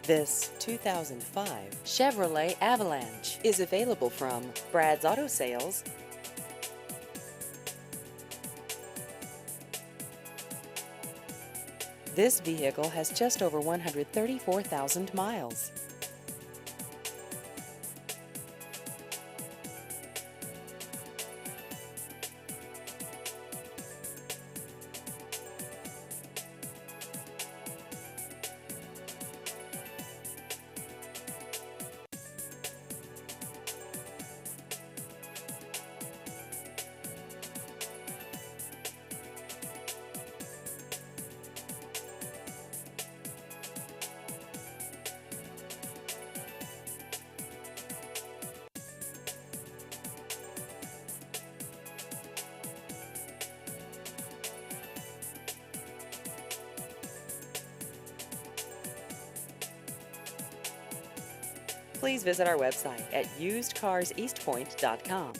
This 2005 Chevrolet Avalanche is available from Brad's Auto Sales. This vehicle has just over 134,000 miles. Please visit our website at usedcarseastpointe.com.